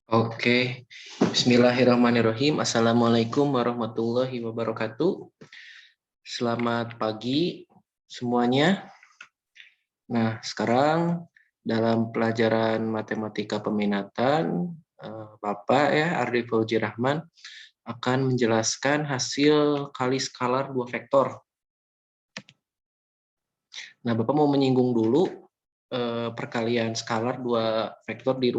Oke, Bismillahirrahmanirrahim. Assalamualaikum warahmatullahi wabarakatuh. Selamat pagi semuanya. Nah, sekarang dalam pelajaran matematika peminatan, Bapak ya Ardi Fauzi Rahman akan menjelaskan hasil kali skalar dua vektor. Nah, Bapak mau menyinggung dulu perkalian skalar dua vektor di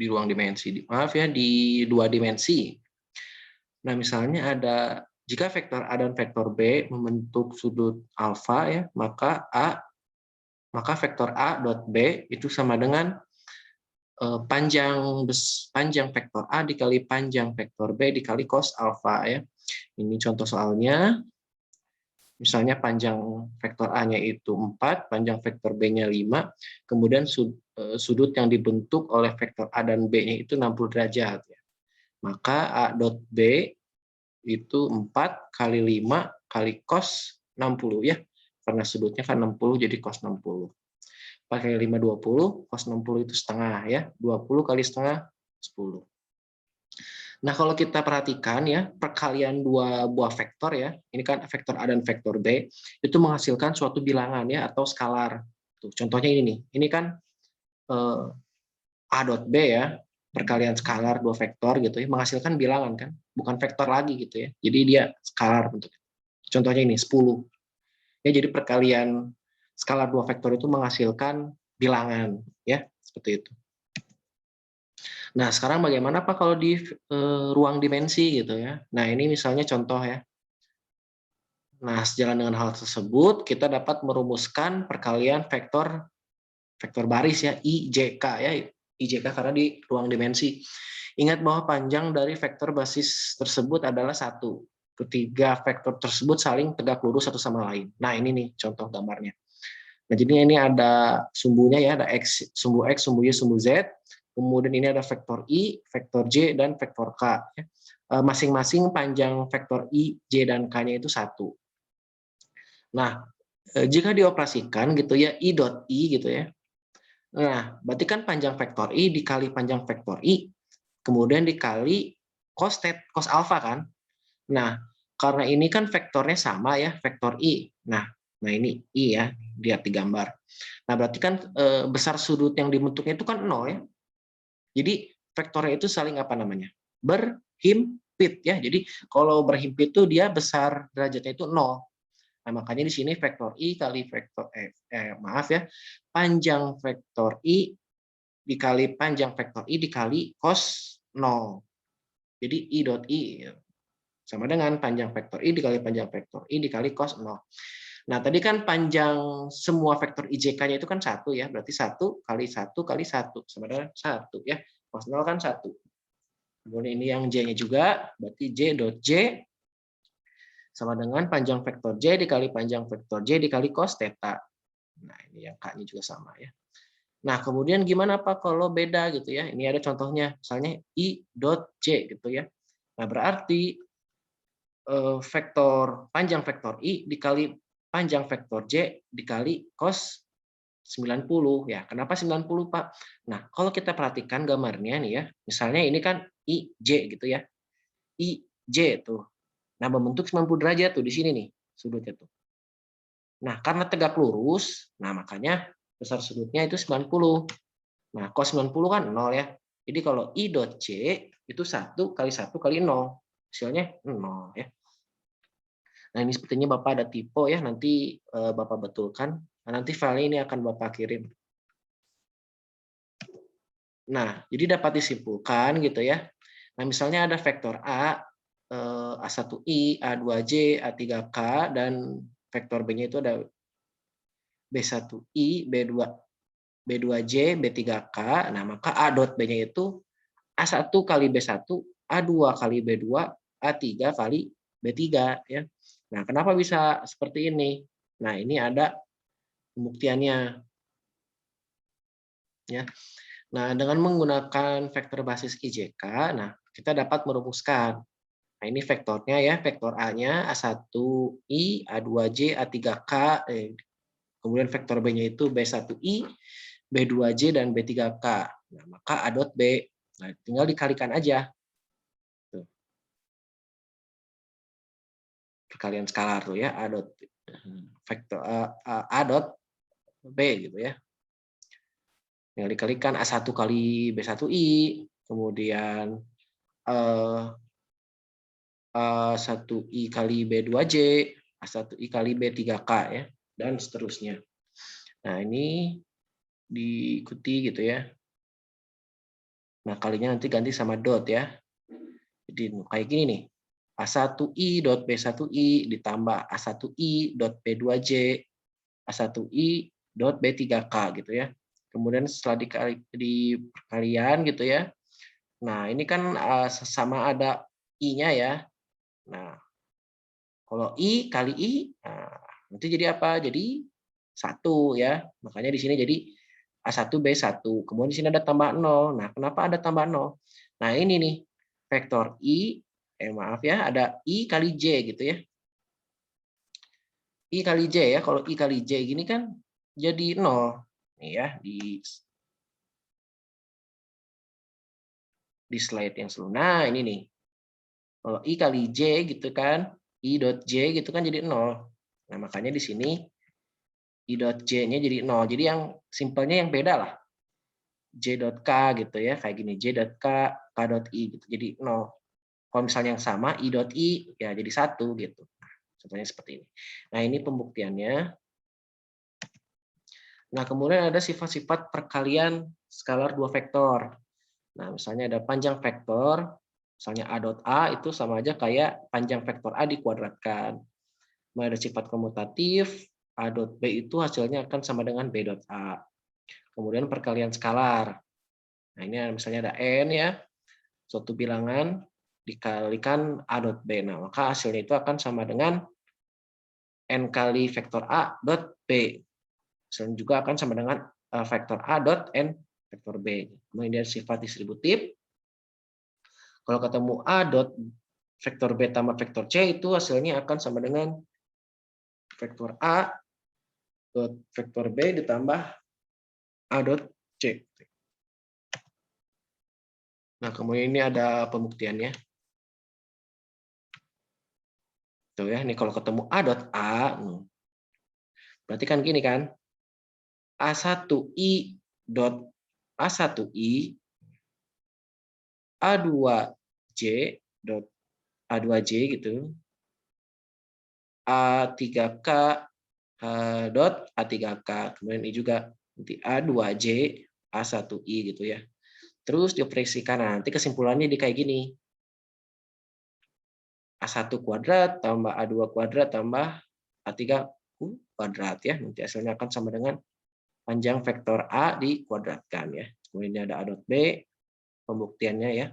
ruang dimensi. Maaf ya, di dua dimensi. Nah, misalnya ada jika vektor A dan vektor B membentuk sudut alfa ya, maka vektor A dot B itu sama dengan panjang vektor A dikali panjang vektor B dikali cos alfa ya. Ini contoh soalnya. Misalnya panjang vektor A-nya itu 4, panjang vektor B-nya 5, kemudian sudut yang dibentuk oleh vektor A dan B-nya itu 60 derajat ya. Maka A dot B itu 4 kali 5 kali cos 60 ya. Karena sudutnya kan 60 jadi cos 60. 4 kali 5 20, cos 60 itu setengah ya. 20 kali setengah 10. Nah, kalau kita perhatikan ya, perkalian dua buah vektor ya. Ini kan vektor A dan vektor B itu menghasilkan suatu bilangan ya atau skalar. Tuh, contohnya ini nih. Ini kan A dot B ya, perkalian skalar dua vektor gitu ya, menghasilkan bilangan kan, bukan vektor lagi gitu ya. Jadi dia skalar bentuknya. Contohnya ini 10. Ya, jadi perkalian skalar dua vektor itu menghasilkan bilangan ya, seperti itu. Nah, sekarang bagaimana Pak kalau di ruang dimensi gitu ya. Nah, ini misalnya contoh ya. Nah, sejalan dengan hal tersebut, kita dapat merumuskan perkalian vektor baris ya, IJK ya. IJK karena di ruang dimensi. Ingat bahwa panjang dari vektor basis tersebut adalah 1. Ketiga vektor tersebut saling tegak lurus satu sama lain. Nah, ini nih contoh gambarnya. Nah, jadi ini ada sumbunya ya, ada sumbu X, sumbu Y, sumbu Z. Kemudian ini ada vektor I, vektor J, dan vektor K. Masing-masing panjang vektor I, J, dan K-nya itu 1. Nah, jika dioperasikan gitu ya, I dot I gitu ya. Nah, berarti kan panjang vektor I dikali panjang vektor I, kemudian dikali cos alfa kan. Nah, karena ini kan vektornya sama ya, vektor I. Nah ini I ya, lihat di gambar. Nah, berarti kan besar sudut yang dibentuknya itu kan 0 ya. Jadi vektornya itu saling apa namanya? Berhimpit ya. Jadi kalau berhimpit itu dia besar derajatnya itu 0. Nah, makanya di sini vektor I kali vektor maaf ya, panjang vektor I dikali panjang vektor I dikali cos 0. Jadi I dot I sama dengan panjang vektor I dikali panjang vektor I dikali cos 0. Nah, tadi kan panjang semua vektor IJK-nya itu kan 1 ya, berarti 1 kali 1 kali 1 sama dengan 1 ya. Cos 0 kan 1. Kemudian ini yang J-nya juga, berarti J dot J sama dengan panjang vektor J dikali panjang vektor J dikali cos theta. Nah, ini yang K-nya juga sama ya. Nah, kemudian gimana Pak kalau beda gitu ya? Ini ada contohnya, misalnya I dot J gitu ya. Nah, berarti panjang vektor I dikali panjang vektor J dikali cos 90 ya. Kenapa 90 Pak? Nah, kalau kita perhatikan gambarnya nih ya, misalnya ini kan IJ gitu ya. IJ tuh. Nah, membentuk 90 derajat tuh di sini nih sudutnya tuh. Nah, karena tegak lurus, nah makanya besar sudutnya itu 90. Nah, cos 90 kan 0 ya. Jadi kalau I dot J itu 1 kali 1 kali 0. Hasilnya 0 ya. Nah, ini sepertinya Bapak ada tipe ya, nanti Bapak betulkan. Nah, nanti file ini akan Bapak kirim. Nah, jadi dapat disimpulkan gitu ya. Nah, misalnya ada vektor A, A1I, A2J, A3K, dan vektor B-nya itu ada B1I, B2J, B3K. Nah, maka A dot B-nya itu A1 kali B1, A2 kali B2, A3 kali B3 ya. Nah, kenapa bisa seperti ini? Nah, ini ada pembuktiannya ya. Nah, dengan menggunakan vektor basis IJK, nah kita dapat merumuskan. Nah, ini vektornya ya, vektor A-nya A1I, A2J, A3K, kemudian vektor B-nya itu B1I, B2J, dan B3K. Nah, maka A dot B. Nah, tinggal dikalikan aja. Tuh. Perkalian skalar tuh ya, A dot vektor A dot B gitu ya. Tinggal dikalikan A1 kali B1I, kemudian A1I kali B2J, A1I kali B3K ya, dan seterusnya. Nah, ini diikuti gitu ya. Nah, kalinya nanti ganti sama dot ya. Jadi kayak gini nih. A1I dot B1I ditambah A1I dot B2J, A1I dot B3K gitu ya. Kemudian setelah di perkalian gitu ya. Nah, ini kan sama ada I-nya ya. Nah, kalau I kali I, nah, nanti jadi apa? Jadi 1 ya. Makanya di sini jadi A1B1. Kemudian di sini ada tambah 0. Nah, kenapa ada tambah 0? Nah, ini nih vektor I, maaf ya, ada I kali J gitu ya. I kali J ya. Kalau I kali J gini kan jadi 0. Nih ya, di slide yang sebelumnya. Nah, ini nih. Kalau I kali J gitu kan, I dot J gitu kan jadi 0. Nah, makanya di sini I dot J-nya jadi 0. Jadi yang simpelnya yang beda lah. J dot K gitu ya, kayak gini. J dot K, K dot I gitu. Jadi 0. Kalau misalnya yang sama, I dot I, ya jadi 1 gitu. Nah, contohnya seperti ini. Nah, ini pembuktiannya. Nah, kemudian ada sifat-sifat perkalian skalar dua vektor. Nah, misalnya ada panjang vektor, misalnya A dot A itu sama aja kayak panjang vektor A dikuadratkan. Kemudian ada sifat komutatif, A dot B itu hasilnya akan sama dengan B dot A. Kemudian perkalian skalar. Nah, ini misalnya ada N ya, suatu bilangan dikalikan A dot B. Nah, maka hasilnya itu akan sama dengan N kali vektor A dot B. Hasilnya juga akan sama dengan vektor A dot N vektor B. Kemudian sifat distributif. Kalau ketemu A dot vektor B tambah vektor C itu hasilnya akan sama dengan vektor A dot vektor B ditambah A dot C. Nah, kemudian ini ada pembuktiannya. Tuh ya, ini kalau ketemu A dot A, berarti kan gini kan, A1I dot A1I, A2J dot A2J gitu, A3K dot A3K, kemudian ini juga nanti A2J, A1I gitu ya. Terus dioperasikan, nanti kesimpulannya di kayak gini. A1 kuadrat tambah A2 kuadrat tambah A3 kuadrat ya. Nanti hasilnya akan sama dengan panjang vektor A dikuadratkan ya. Kemudian ada A dot B, pembuktiannya ya.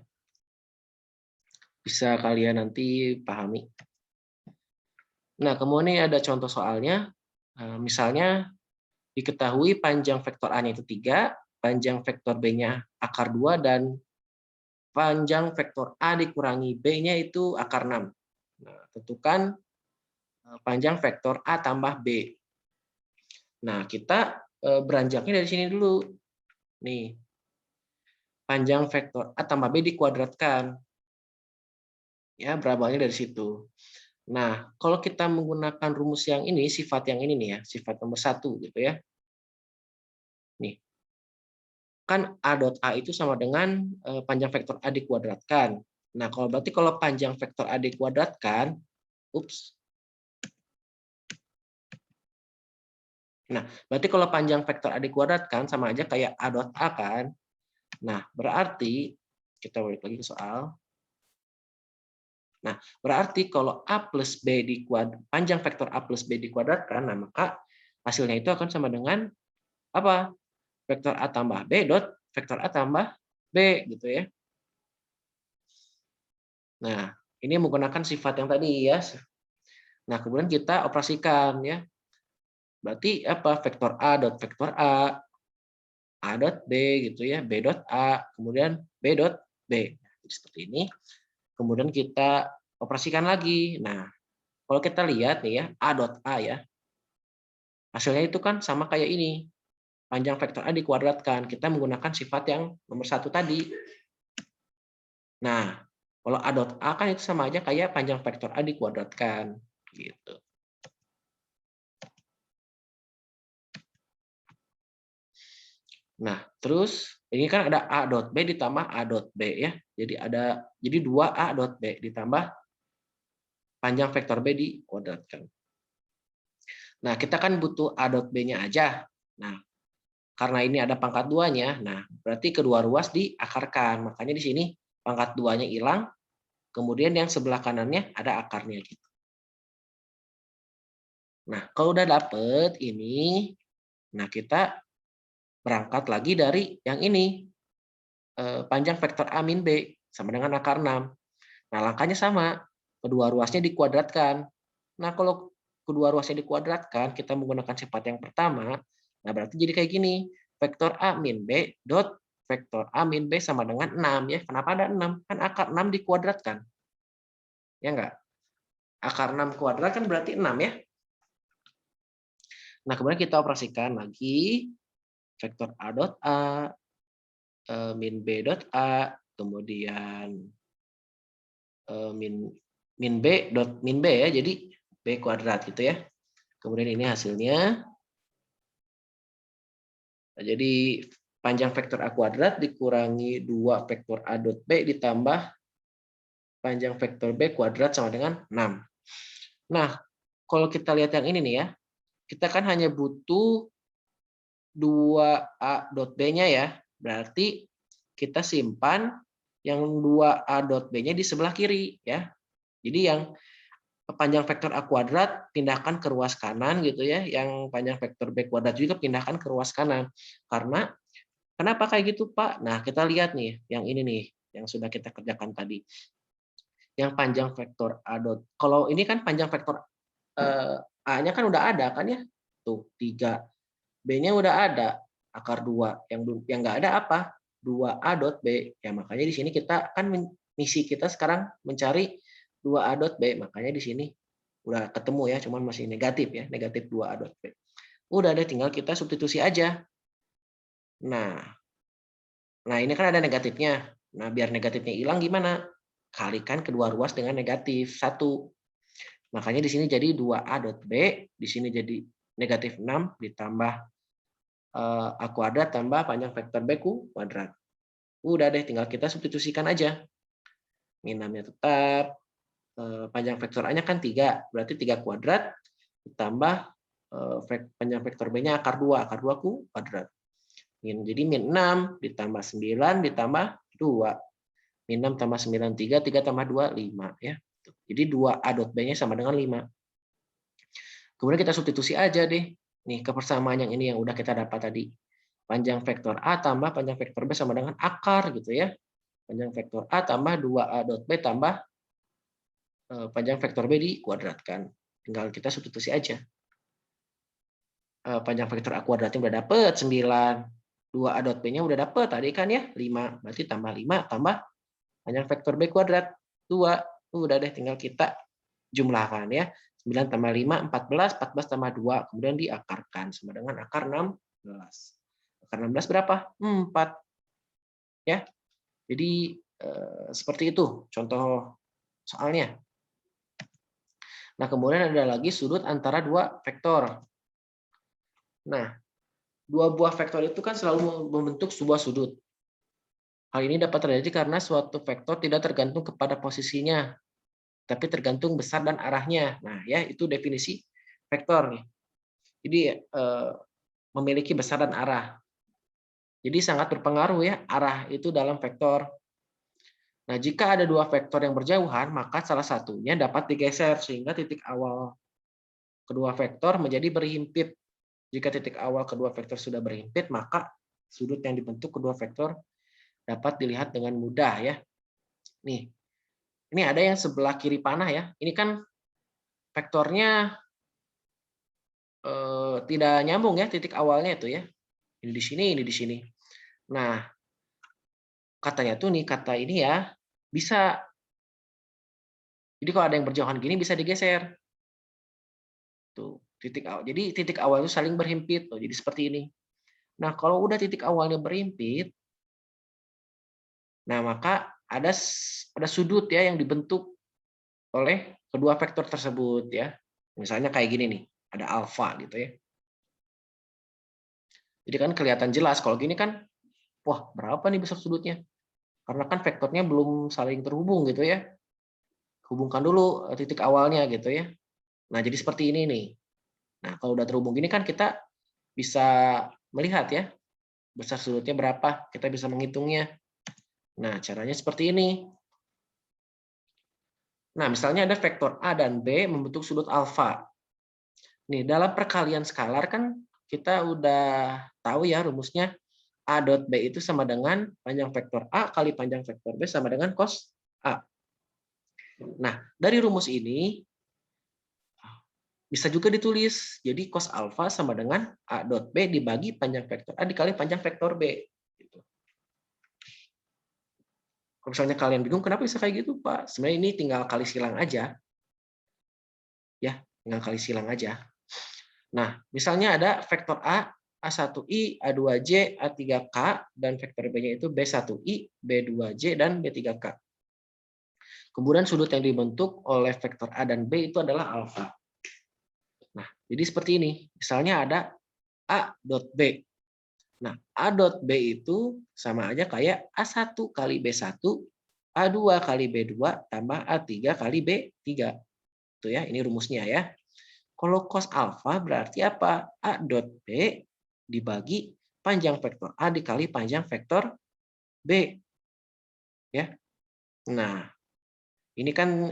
Bisa kalian nanti pahami. Nah, kemudian ada contoh soalnya. Misalnya diketahui panjang vektor A-nya itu 3, panjang vektor B-nya akar 2, dan panjang vektor A dikurangi B-nya itu akar 6. Nah, tentukan panjang vektor A tambah B. Nah, kita beranjaknya dari sini dulu. Nih, panjang vektor A tambah B dikuadratkan. Ya, berawalnya dari situ. Nah, kalau kita menggunakan rumus yang ini, sifat yang ini nih ya, sifat nomor 1 gitu ya. Nih, kan A dot A itu sama dengan panjang vektor A dikuadratkan. Nah, berarti kalau panjang vektor A dikuadratkan, Nah, berarti kalau panjang vektor A dikuadratkan sama aja kayak A dot A kan. Nah, berarti kita balik lagi ke soal. Nah, berarti kalau A plus B panjang vektor A plus B dikuadratkan, nah maka hasilnya itu akan sama dengan apa? Vektor A tambah B dot vektor A tambah B gitu ya. Nah, ini menggunakan sifat yang tadi ya. Nah, kemudian kita operasikan ya. Berarti apa? Vektor A dot vektor A dot B gitu ya, B dot A, kemudian B dot B. Jadi seperti ini. Kemudian kita operasikan lagi. Nah, kalau kita lihat nih ya, A dot A ya, hasilnya itu kan sama kayak ini. Panjang vektor A dikuadratkan. Kita menggunakan sifat yang nomor 1 tadi. Nah, kalau A dot A kan itu sama aja kayak panjang vektor A dikuadratkan, gitu. Nah, terus ini kan ada A dot B ditambah A dot B ya. Jadi 2A dot B ditambah panjang vektor B dikuadratkan. Nah, kita kan butuh A dot B-nya aja. Nah, karena ini ada pangkat 2-nya, nah berarti kedua ruas diakarkan. Makanya di sini pangkat 2-nya hilang, kemudian yang sebelah kanannya ada akarnya gitu. Nah, kalau udah dapet ini, nah kita berangkat lagi dari yang ini, panjang vektor A min B sama dengan akar 6. Nah, langkahnya sama, kedua ruasnya dikuadratkan. Nah, kalau kedua ruasnya dikuadratkan, kita menggunakan sifat yang pertama, nah berarti jadi kayak gini, vektor A min B dot vektor A min B sama dengan 6 ya. Kenapa ada 6? Kan akar 6 dikuadratkan. Ya enggak? Akar 6 kuadrat kan berarti 6 ya. Nah, kemudian kita operasikan lagi vektor A dot A min B dot A, kemudian min B dot min B ya, jadi B kuadrat gitu ya. Kemudian ini hasilnya. Jadi panjang vektor A kuadrat dikurangi 2 vektor A dot B ditambah panjang vektor B kuadrat sama dengan 6. Nah, kalau kita lihat yang ini nih ya, kita kan hanya butuh 2A dot B-nya ya. Berarti kita simpan yang 2A dot B-nya di sebelah kiri ya. Jadi yang panjang vektor A kuadrat pindahkan ke ruas kanan gitu ya. Yang panjang vektor B kuadrat juga pindahkan ke ruas kanan. Karena kenapa kayak gitu, Pak? Nah, kita lihat nih yang ini nih yang sudah kita kerjakan tadi. Yang panjang vektor A dot. Kalau ini kan panjang vektor A-nya kan udah ada kan ya. Tuh, 3. B-nya udah ada, akar 2. Yang nggak ada apa? 2A dot B. Ya, makanya di sini kita kan misi kita sekarang mencari 2A dot B. Makanya di sini udah ketemu ya, cuman masih negatif ya, negatif 2A dot B. Udah deh, tinggal kita substitusi aja. Nah, ini kan ada negatifnya. Nah, biar negatifnya hilang gimana? Kalikan kedua ruas dengan negatif 1. Makanya di sini jadi 2A dot B, di sini jadi negatif 6 ditambah A kuadrat tambah panjang vektor B kuadrat. Udah deh, tinggal kita substitusikan aja. Min 6-nya tetap, panjang vektor A-nya kan 3, berarti 3 kuadrat ditambah panjang vektor B-nya akar 2 kuadrat. Jadi min 6 ditambah 9 ditambah 2. Min 6 tambah 9, 3 tambah 2, 5 ya. Jadi 2A dot B-nya sama dengan 5. Kemudian kita substitusi aja deh. Nih ke persamaan yang ini yang udah kita dapat tadi. Panjang vektor A tambah panjang vektor B sama dengan akar gitu ya. Panjang vektor A tambah 2A dot B tambah panjang vektor B dikuadratkan. Tinggal kita substitusi aja. Panjang vektor A kuadratnya udah dapet 9. 2A dot B-nya udah dapet tadi kan ya 5. Berarti tambah 5 tambah panjang vektor B kuadrat 2. Udah deh, tinggal kita jumlahkan ya. 9 tambah 5, 14. 14 tambah 2. Kemudian diakarkan sama dengan akar 16. Akar 16 berapa? 4. Ya. Jadi seperti itu contoh soalnya. Nah, kemudian ada lagi sudut antara dua vektor. Nah, dua buah vektor itu kan selalu membentuk sebuah sudut. Hal ini dapat terjadi karena suatu vektor tidak tergantung kepada posisinya, tapi tergantung besar dan arahnya. Nah, ya itu definisi vektor nih. Jadi memiliki besar dan arah. Jadi sangat berpengaruh ya arah itu dalam vektor. Nah, jika ada dua vektor yang berjauhan, maka salah satunya dapat digeser sehingga titik awal kedua vektor menjadi berhimpit. Jika titik awal kedua vektor sudah berhimpit, maka sudut yang dibentuk kedua vektor dapat dilihat dengan mudah ya. Nih, ini ada yang sebelah kiri panah ya. Ini kan vektornya tidak nyambung ya titik awalnya itu ya. Ini di sini, ini di sini. Nah, katanya tuh nih kata ini ya bisa. Jadi kalau ada yang berjauhan gini bisa digeser. Tuh, titik awal. Jadi titik awal itu saling berhimpit. Tuh, jadi seperti ini. Nah, kalau udah titik awalnya berhimpit, nah maka ada ada sudut ya yang dibentuk oleh kedua vektor tersebut ya. Misalnya kayak gini nih, ada alfa gitu ya. Jadi kan kelihatan jelas kalau gini kan, wah berapa nih besar sudutnya? Karena kan vektornya belum saling terhubung gitu ya. Hubungkan dulu titik awalnya gitu ya. Nah jadi seperti ini nih. Nah kalau udah terhubung gini kan kita bisa melihat ya besar sudutnya berapa, kita bisa menghitungnya. Nah caranya seperti ini. Nah misalnya ada vektor A dan B membentuk sudut alfa. Nih, dalam perkalian skalar kan kita udah tahu ya rumusnya A dot B itu sama dengan panjang vektor A kali panjang vektor B sama dengan cos A. Nah, dari rumus ini bisa juga ditulis. Jadi cos alfa sama dengan A dot B dibagi panjang vektor A dikali panjang vektor B. Gitu. Kalau misalnya kalian bingung kenapa bisa kayak gitu, Pak? Sebenarnya ini tinggal kali silang aja. Ya, tinggal kali silang aja. Nah, misalnya ada vektor A, A1I, A2J, A3K, dan vektor B-nya itu B1I, B2J, dan B3K. Kemudian sudut yang dibentuk oleh vektor A dan B itu adalah alfa. Nah, jadi seperti ini. Misalnya ada A dot B. Nah, A dot B itu sama aja kayak A1 kali B1, A2 kali B2, tambah A3 kali B3. Itu ya, ini rumusnya ya. Kalau cos alfa berarti apa? A dot B dibagi panjang vektor A dikali panjang vektor B. Ya. Nah, ini kan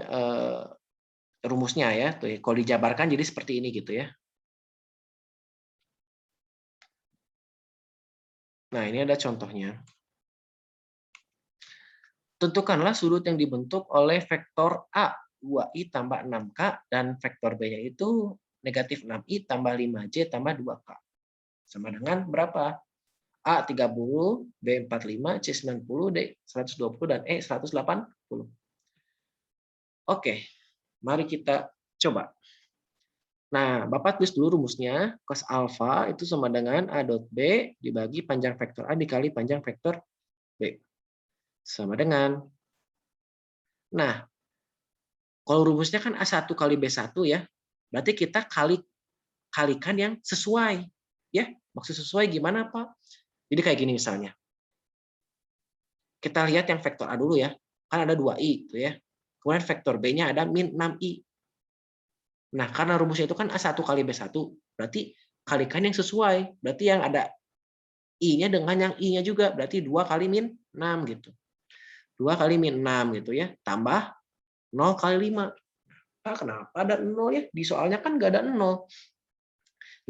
rumusnya ya. Tuh, kalau dijabarkan jadi seperti ini gitu ya. Nah, ini ada contohnya. Tentukanlah sudut yang dibentuk oleh vektor A 2i tambah 6k dan vektor B-nya itu negatif 6i tambah 5j tambah 2k. Sama dengan berapa? A 30, B 45, C 90, D 120, dan E 180. Oke, mari kita coba. Nah, Bapak tulis dulu rumusnya. Cos alfa itu sama dengan A dot B dibagi panjang vektor A dikali panjang vektor B. Sama dengan. Nah, kalau rumusnya kan A1 kali B1 ya. Berarti kita kalikan yang sesuai. Ya, maksud sesuai gimana, Pak? Jadi kayak gini misalnya. Kita lihat yang vektor A dulu ya. Kan ada 2i gitu ya. Kemudian vektor B-nya ada min 6i. Nah, karena rumusnya itu kan A1 kali B1, berarti kalikan yang sesuai. Berarti yang ada I-nya dengan yang I-nya juga, berarti 2 kali min 6 gitu. 2 kali min 6 gitu ya, tambah 0 kali 5. Ah, kenapa ada 0 ya? Di soalnya kan nggak ada 0.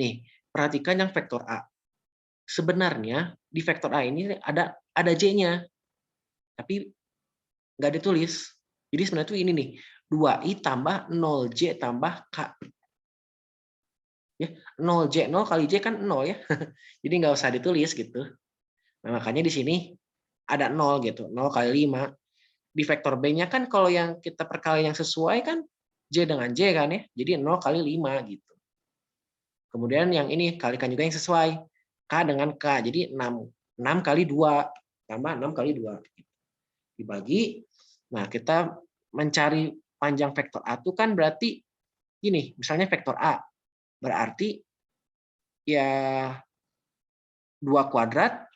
Nih, perhatikan yang vektor A. Sebenarnya di vektor A ini ada J-nya, tapi nggak ditulis. Jadi sebenarnya itu ini nih, 2i tambah 0j tambah k. Ya, 0j, 0 kali j kan 0 ya. Jadi nggak usah ditulis gitu. Nah, makanya di sini ada 0 gitu, 0 kali 5. Di vektor B-nya kan kalau yang kita perkalian yang sesuai kan j dengan j kan ya. Jadi 0 kali 5 gitu. Kemudian yang ini kalikan juga yang sesuai. K dengan K. Jadi 6. 6 kali 2 tambah 6 kali 2. Dibagi. Nah, kita mencari panjang vektor A itu kan berarti gini, misalnya vektor A. Berarti ya 2 kuadrat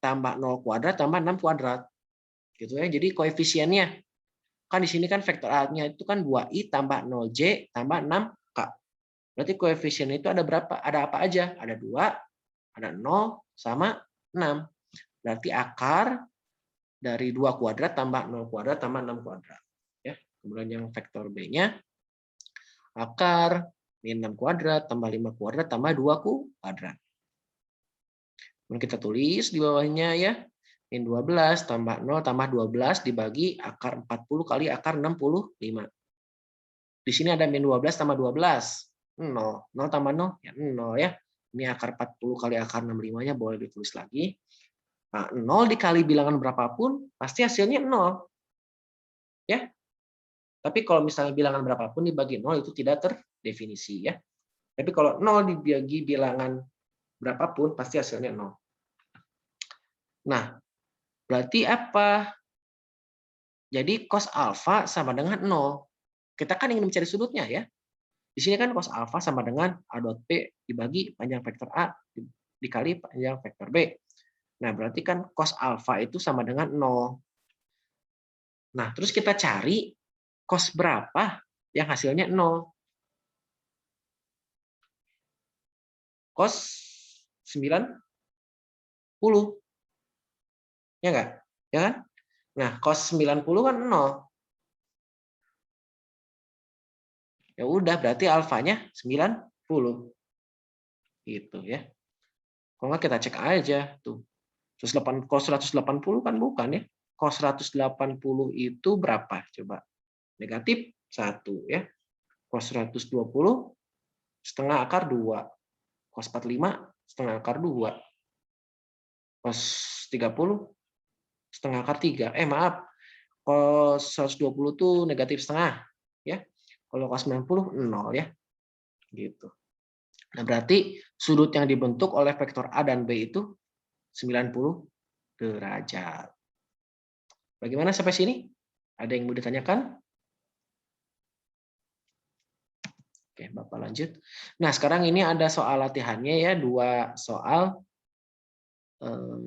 tambah 0 kuadrat tambah 6 kuadrat. Gitu ya. Jadi koefisiennya kan di sini kan vektor A-nya itu kan 2i tambah 0j tambah 6k. Berarti koefisien itu ada berapa? Ada apa aja? Ada 2, ada 0 sama 6. Berarti akar dari 2 kuadrat tambah 0 kuadrat tambah 6 kuadrat. Ya. Kemudian yang vektor B-nya akar min 6 kuadrat tambah 5 kuadrat tambah 2 kuadrat. Kemudian kita tulis di bawahnya ya. Min 12 tambah 0 tambah 12 dibagi akar 40 kali akar 65. Di sini ada min 12 tambah 12. 0. 0 tambah 0 ya 0 ya. Ini akar 40 kali akar 65-nya boleh ditulis lagi. Nah, 0 dikali bilangan berapapun pasti hasilnya 0. Ya. Tapi kalau misalnya bilangan berapapun dibagi 0 itu tidak terdefinisi ya. Tapi kalau 0 dibagi bilangan berapapun pasti hasilnya 0. Nah, berarti apa? Jadi cos alfa sama dengan 0. Kita kan ingin mencari sudutnya ya. Di sini kan cos alfa sama dengan A dot B dibagi panjang vektor A dikali panjang vektor B. Nah, berarti kan cos alfa itu sama dengan 0. Nah, terus kita cari cos berapa yang hasilnya 0. Cos 90. Ya enggak? Ya kan? Nah, cos 90 kan 0. Ya udah, berarti alfanya 90. Gitu ya. Kalau nggak kita cek aja tuh. Cos 180 kan bukan ya. Cos 180 itu berapa? Coba. Negatif 1 ya. Cos 120 setengah akar 2. Cos 45 setengah akar 2. Cos 30 setengah akar 3. Maaf. Cos 120 tuh negatif setengah ya. Kalau cos 90 0 ya. Gitu. Nah, berarti sudut yang dibentuk oleh vektor A dan B itu 90 derajat. Bagaimana sampai sini? Ada yang mau ditanyakan? Oke, Bapak lanjut. Nah, sekarang ini ada soal latihannya ya, 2 soal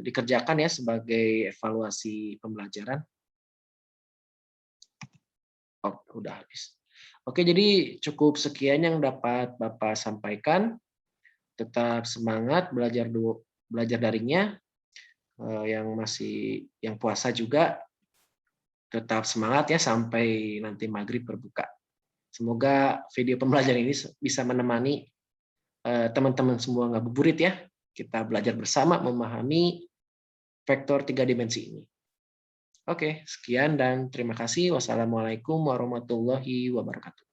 dikerjakan ya sebagai evaluasi pembelajaran. Oh, udah habis. Oke, jadi cukup sekian yang dapat Bapak sampaikan. Tetap semangat belajar daringnya. Yang puasa juga tetap semangat ya sampai nanti maghrib berbuka. Semoga video pembelajaran ini bisa menemani teman-teman semua ngabuburit ya. Kita belajar bersama memahami vektor 3 dimensi ini. Oke, sekian dan terima kasih. Wassalamualaikum warahmatullahi wabarakatuh.